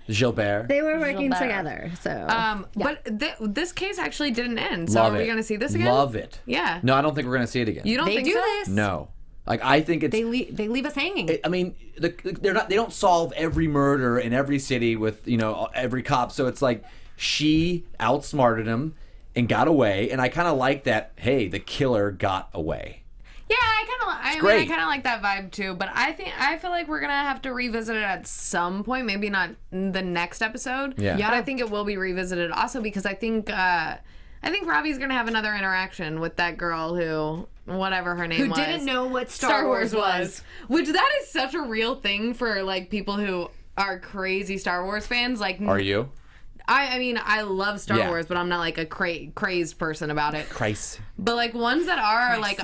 Gilbert. They were working Gilbert. together, so. But this case actually didn't end. So Love are we it. going to see this again? Love it. Yeah. No, I don't think we're gonna see it again. You don't They think do so? this. No. Like I think it's. They leave us hanging. I mean, they're not. They don't solve every murder in every city with every cop. So it's like she outsmarted him and got away. And I kind of like that. Hey, the killer got away. Yeah, I great. kind of like that vibe too. But I feel like we're gonna have to revisit it at some point. Maybe not in the next episode. Yeah. But I think it will be revisited also because I think Robbie's gonna have another interaction with that girl who, whatever her name Who was, didn't know what Star Wars was. Which that is such a real thing for like people who are crazy Star Wars fans. Like, Are you? I mean, I love Star Yeah. Wars, but I'm not like a crazed person about it. Christ. But like ones that are like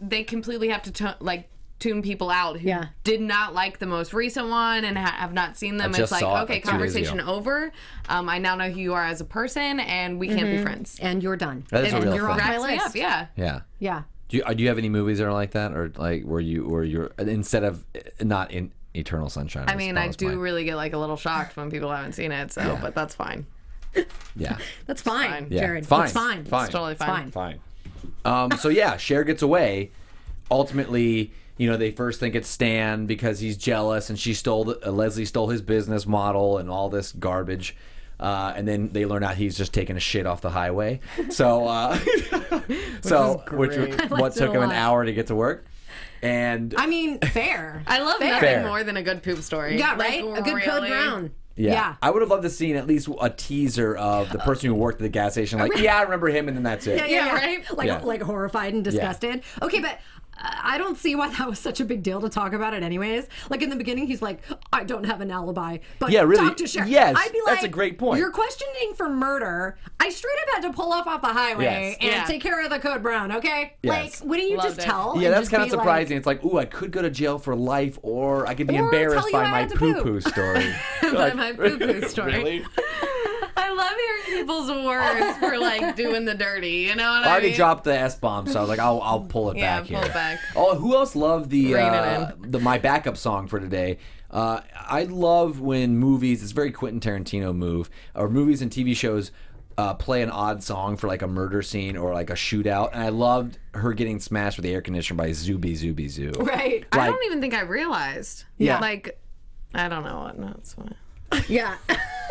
they completely have to tune people out who Yeah. did not like the most recent one and have not seen them. I just It's like, saw it, okay, 2 days conversation ago. over. I now know who you are as a person, and we can't be friends. And you're done. That is a And real you're thing. off my Wraps me list. up, yeah. Yeah. Yeah. Do you have any movies that are like that, or like where you're instead of not in Eternal Sunshine? I mean, I suppose, do mine. really get like a little shocked when people haven't seen it, so but that's fine. Yeah. That's fine, fine. Yeah. Jared. Fine. It's fine. Fine. It's totally fine. Fine. So yeah, Cher gets away. Ultimately, they first think it's Stan because he's jealous, and Leslie stole his business model and all this garbage. And then they learn out he's just taking a shit off the highway. So, which what took him an hour to get to work. And I mean, fair. I love nothing Fair. more than a good poop story. Yeah, Like, right? A good code really. brown. yeah, I would have loved to seen at least a teaser of the person who worked at the gas station. Like, yeah, I remember him, and then that's it. Yeah, right? Like, Yeah. like horrified and disgusted. Okay, but I don't see why that was such a big deal to talk about it anyways. Like in the beginning, he's like, I don't have an alibi. But Yeah, really. talk to Cher. Yes, I'd be that's like, a great point. You're questioning for murder. I straight up had to pull off the highway Yes. and Yeah. take care of the code brown, okay? Yes. Like, wouldn't you Loved just it. tell? Yeah, and that's just kind of be like- surprising. It's like, ooh, I could go to jail for life, or I could be Or embarrassed tell you by I my had to poop. poo-poo story. By my poo-poo story. Really? I love hearing people's words for like doing the dirty. You know what I I already mean? dropped the S-bomb, so I was like, I'll pull it Yeah, back pull here. it back. Oh, who else loved Rein it my backup song for today? I love when movies, it's a very Quentin Tarantino move, or movies and TV shows play an odd song for like a murder scene or like a shootout, and I loved her getting smashed with the air conditioner by Zooby Zooby Zoo. Right. I Like- don't even think I realized. Yeah. Like, I don't know what. No, it's fine. Yeah.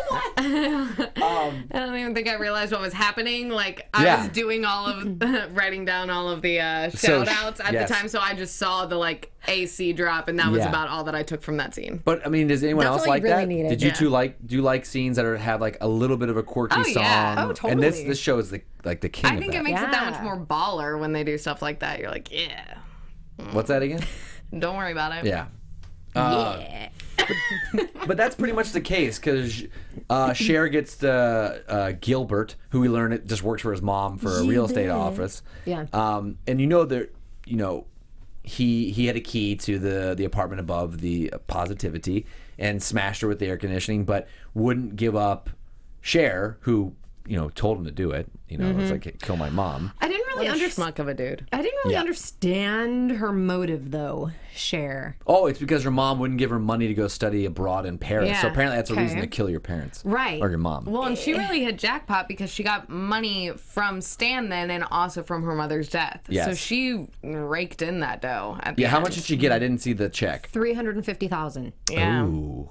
I don't even think I realized what was happening. Like, I Yeah. was doing all of, writing down all of the So, shout outs at yes. the time, so I just saw the like AC drop, and that was Yeah. about all that I took from that scene. But I mean, does anyone That's else all you like really that? needed. Did you Yeah. two do you like scenes that have like a little bit of a quirky Oh, song? yeah. Oh, And this totally. show is the king I of think that. it makes it that Yeah. much more baller when they do stuff like that. You're like, yeah, What's that again? don't worry about it. Yeah. But that's pretty much the case because Cher gets the Gilbert, who we learn it just works for his mom for a real estate office. Yeah. And he had a key to the apartment above the Positivity and smashed her with the air conditioning, but wouldn't give up Cher, who told him to do it. It's like kill my mom. I didn't really understand. Schmuck of a dude. I didn't really Yeah. understand her motive, though, Cher. Oh, it's because her mom wouldn't give her money to go study abroad in Paris. Yeah. So apparently that's a reason Okay. to kill your parents. Right. Or your mom. Well, and she really hit jackpot because she got money from Stan then and also from her mother's death. Yes. So she raked in that dough at the Yeah, how end. much did she get? I didn't see the check. 350,000. Yeah. Ooh.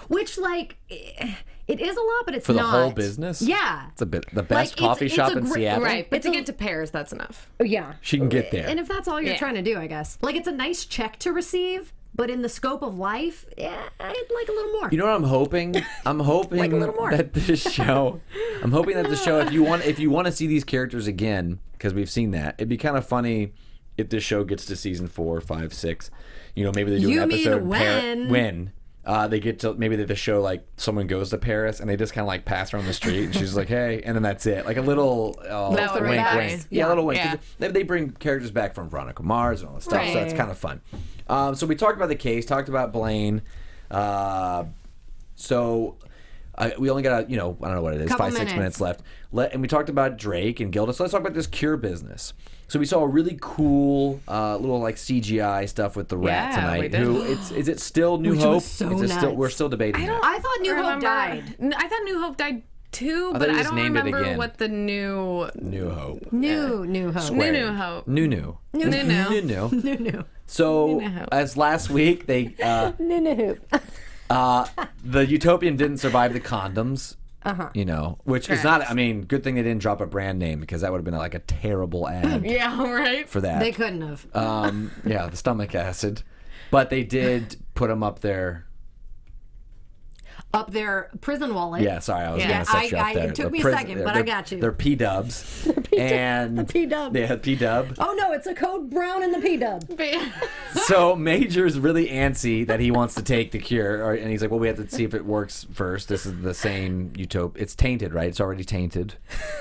Which, like, it is a lot, but it's For the not. whole business? Yeah. It's the best Like, coffee it's shop a in great- Seattle. Right, but It's to a- get to Paris, that's enough. Yeah. She can get there. And if that's all you're Yeah. trying to do, I guess. Like, it's a nice check to receive, but in the scope of life, yeah, I'd like a little more. You know what I'm hoping? I'm hoping Like a little more. that this show. I'm hoping that the show. If you want to see these characters again, because we've seen that, it'd be kind of funny if this show gets to season 4, 5, 6. Maybe they do You an mean episode. when? When they get to maybe the show like someone goes to Paris and they just kind of like pass her on the street and she's like, hey, and then that's it. Like a little That would be wink, nice. wink. Yeah, a little wink. Yeah. They bring characters back from Veronica Mars and all that stuff, so it's Right. kind of fun. So we talked about the case, talked about Blaine. So we only got, I don't know what it is, Couple 5-6 minutes left. And we talked about Drake and Gilda. So let's talk about this cure business. So we saw a really cool little like CGI stuff with the rat tonight. We did. Is it still New Which Hope? was so Is it still, nuts. we're still debating that. I thought New Hope died. I thought New Hope died too, I but thought he I just don't named it remember again. what the new New Hope. New Hope. Square. New Hope. New. New. New. So New Hope. as last week they New Hope. the Utopian didn't survive the condoms. Which is not, good thing they didn't drop a brand name because that would have been like a terrible ad Yeah, right. for that. They couldn't have. The stomach acid. But they did put them up there. Up their prison wallet. Yeah, sorry, I was Yeah, going to set you up there. it took The me a second, but I got you. They're P-dubs. And The P-dub. Yeah, P-dub. Oh no, it's a code brown in the P-dub. So Major's really antsy that he wants to take the cure, and he's like, well, we have to see if it works first. This is the same Utopia. It's tainted, right? It's already tainted.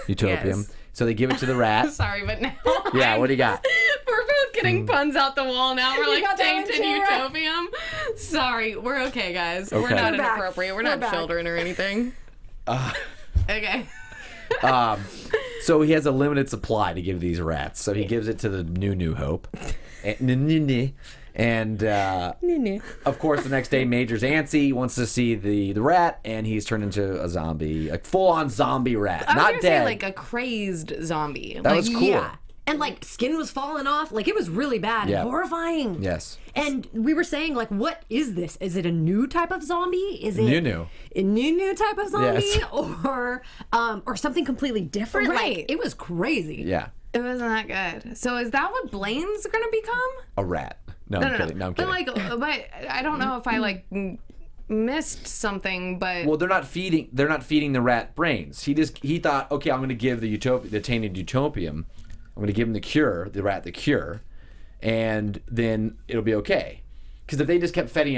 Utopium. Yes. So they give it to the rat. Sorry, but now. Yeah, what do you got? We're both getting puns out the wall now. We're like got that one tainted too, right? utopium. Sorry, we're okay, guys. Okay. We're not We're back. inappropriate. We're We're not back. children or anything. Okay. So he has a limited supply to give these rats. So he gives it to the New Hope. And of course, the next day, Major's antsy, wants to see the rat, and he's turned into a zombie, a full-on zombie rat. I was Not gonna dead. say like a crazed zombie. That was cool. Yeah. And like skin was falling off. Like it was really bad Yeah. and horrifying. Yes. And we were saying like, what is this? Is it a new type of zombie? Is it New. a new type of zombie, Yes. or something completely different? Right. Like it was crazy. Yeah. It wasn't that good. So is that what Blaine's gonna become? A rat. No, I'm kidding. No, I'm kidding. But like, I don't know if I like missed something, but Well, they're not feeding the rat brains. He thought, okay, I'm going to give the tainted utopium. I'm going to give him the rat the cure, and then it'll be okay. Because if they just kept feeding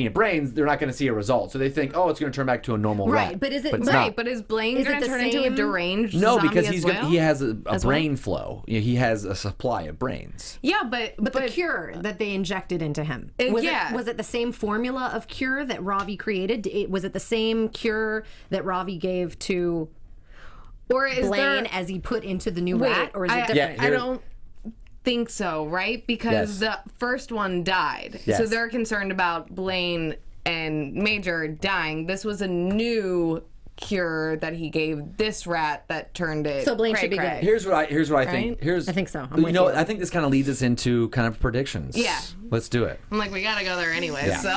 it brains, they're not going to see a result. So they think, oh, it's going to turn back to a normal rat. Right, but is it it's right? not. but is Blaine Is it gonna the turn into a same- deranged No, zombie because as well? he has a brain flow. He has a supply of brains. Yeah, but the cure that they injected into him, was it the same formula of cure that Ravi created? Was it the same cure that Ravi gave to or is Blaine there, as he put into the new rat, or is it different? Yeah, I don't think so, right? Because Yes. the first one died. Yes. So they're concerned about Blaine and Major dying. This was a new cure that he gave this rat that turned it. So Blaine should be cray-cray. good. Here's what I think. I think so. I'm with you. I think this kind of leads us into kind of predictions. Yeah. Let's do it. I'm like, we gotta go there anyway. Yeah. So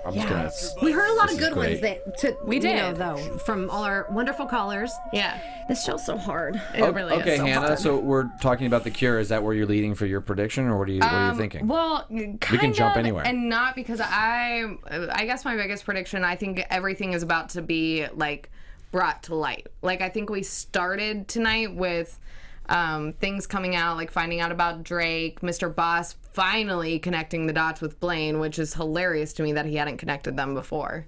I'm just gonna. We heard a lot of This is good ones great. we did. though, from all our wonderful callers. yeah, This show's so hard. it really Okay, is. So Hannah. hard. So we're talking about the cure. Is that where you're leading for your prediction, or what are you thinking? Well, can jump anywhere. and not because I guess my biggest prediction. I think everything is about to be like brought to light. Like I think we started tonight with things coming out, like finding out about Drake, Mr. Boss finally connecting the dots with Blaine, which is hilarious to me that he hadn't connected them before.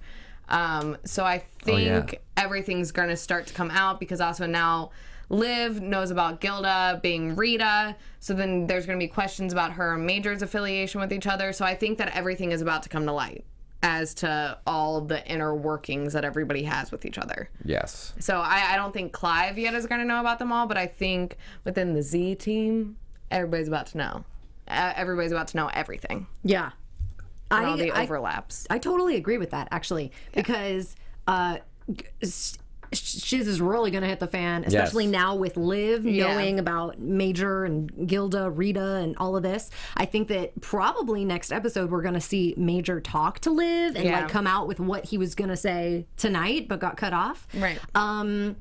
So I think everything's going to start to come out because also now Liv knows about Gilda being Rita. So then there's going to be questions about her and Major's affiliation with each other. So I think that everything is about to come to light as to all the inner workings that everybody has with each other. Yes. So I don't think Clive yet is going to know about them all, but I think within the Z team, everybody's about to know. Everybody's about to know everything. Yeah. And all the overlaps. I totally agree with that, actually, because shiz is really going to hit the fan, especially now with Liv knowing about Major and Gilda, Rita, and all of this. I think that probably next episode we're going to see Major talk to Liv and like come out with what he was going to say tonight, but got cut off. Right. And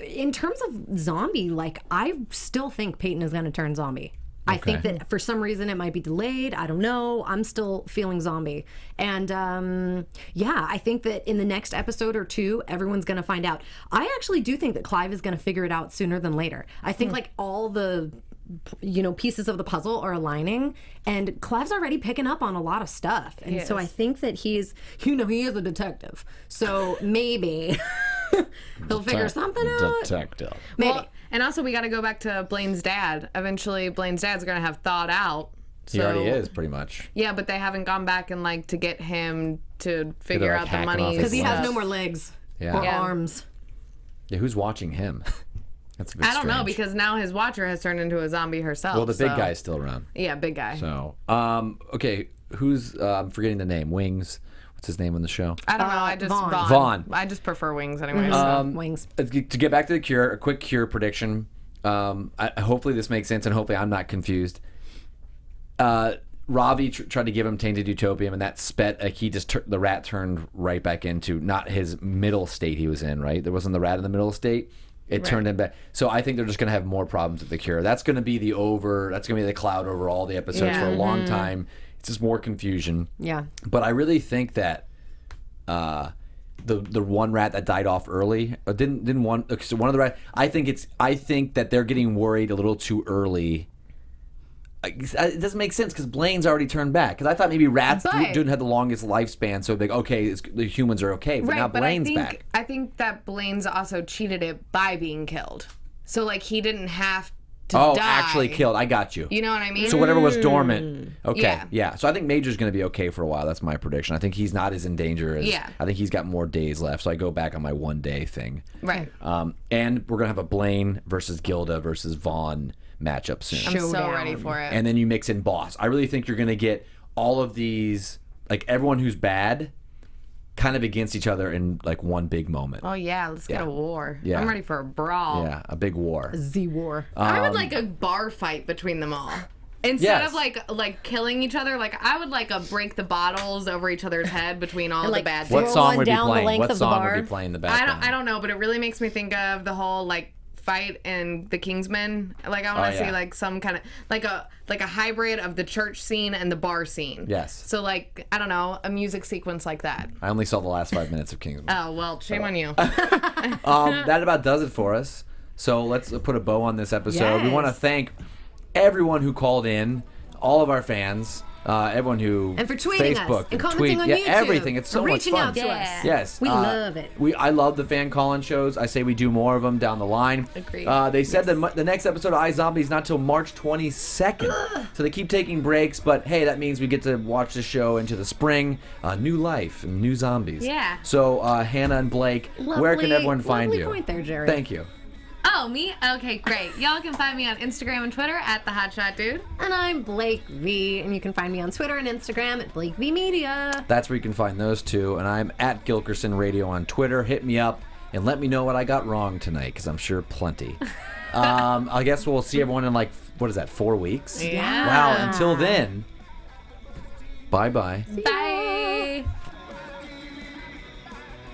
in terms of zombie, like I still think Peyton is going to turn zombie. I think that for some reason it might be delayed. I don't know. I'm still feeling zombie. And I think that in the next episode or two, everyone's going to find out. I actually do think that Clive is going to figure it out sooner than later. I think like all the pieces of the puzzle are aligning, and Clive's already picking up on a lot of stuff. And so I think that he is a detective. So maybe he'll figure something out. Detective. Maybe. Well, and also we got to go back to Blaine's dad. Eventually, Blaine's dad's going to have thawed out He already is, pretty much. Yeah, but they haven't gone back and like to get him to figure like, out hack the him off money. his Because he has legs. no more legs Yeah. or Yeah. arms. Yeah, who's watching him? That's a bit I don't know strange. because now his watcher has turned into a zombie herself. Well, the big so- guy's still around. Yeah, big guy. So, okay, who's I'm forgetting the name. Wings. What's his name on the show? I don't know. I just Vaughn. Vaughn. I just prefer wings anyway. Wings. To get back to the cure, a quick cure prediction. Hopefully this makes sense, and hopefully I'm not confused. Ravi tried to give him tainted utopium, and that spat. Like he just the rat turned right back into not his middle state he was in. Right, there wasn't the rat in the middle state. It turned him back. So I think they're just going to have more problems with the cure. That's going to be That's going to be the cloud over all the episodes for a long time. It's just more confusion. Yeah. But I really think that the one rat that died off early didn't one. So one of the rat. I think that they're getting worried a little too early. It doesn't make sense because Blaine's already turned back. Because I thought maybe rats didn't have the longest lifespan, so like okay, the humans are okay, but now Blaine's back. I think that Blaine's also cheated it by being killed. So like he didn't have to die. Actually killed. I got you. You know what I mean? So whatever was dormant. Okay, Yeah. So I think Major's going to be okay for a while. That's my prediction. I think he's not as in danger as. Yeah. I think he's got more days left. So I go back on my 1 day thing. Right. And we're gonna have a Blaine versus Gilda versus Vaughn matchup soon. I'm so Showdown. ready for it. And then you mix in Boss. I really think you're gonna get all of these, like everyone who's bad, kind of against each other in like one big moment. Oh yeah, let's get a war. Yeah. I'm ready for a brawl. Yeah, a big war. Z-War. I would like a bar fight between them all. Instead of like killing each other, like I would like a break the bottles over each other's head between all And, the like, bad throw What things. song one would be down the playing? length What of the song bar. would be playing in the background? I don't know, but it really makes me think of the whole like fight in the Kingsman. Like I want to see like some kind of like a hybrid of the church scene and the bar scene. Yes. So like I don't know, a music sequence like that. I only saw the last 5 minutes of Kingsman. Oh well, shame on you. That about does it for us. So let's put a bow on this episode. We Yes. want to thank everyone who called in, all of our fans, everyone who And for tweeting Facebook us and commenting on yeah, YouTube. everything. It's so and much reaching fun. out to us. Yes, We love it. I love the fan call-in shows. I say we do more of them down the line. Agreed. They said that the next episode of iZombie is not till March 22nd, so they keep taking breaks. But hey, that means we get to watch the show into the spring, new life and new zombies. Yeah. So Hannah and Blake, where can everyone find lovely you? point there, Jared. Thank you. Oh, me? Okay, great. Y'all can find me on Instagram and Twitter at the Hotshot Dude. And I'm Blake V, and you can find me on Twitter and Instagram at Blake V Media. That's where you can find those two. And I'm at Gilkerson Radio on Twitter. Hit me up and let me know what I got wrong tonight, because I'm sure plenty. I guess we'll see everyone in like, what is that, 4 weeks? Yeah. Wow, until then, bye-bye. Bye.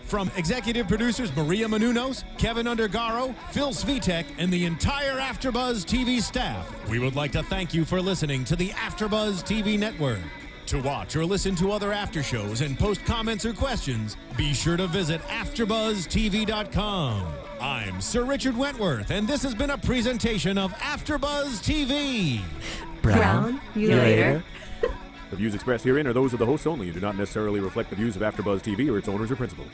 From executive producers Maria Menounos, Kevin Undergaro, Phil Svitek, and the entire AfterBuzz TV staff, we would like to thank you for listening to the AfterBuzz TV network. To watch or listen to other after shows and post comments or questions, be sure to visit AfterBuzzTV.com. I'm Sir Richard Wentworth, and this has been a presentation of AfterBuzz TV. Brown, you later. The views expressed herein are those of the hosts only and do not necessarily reflect the views of AfterBuzz TV or its owners or principals.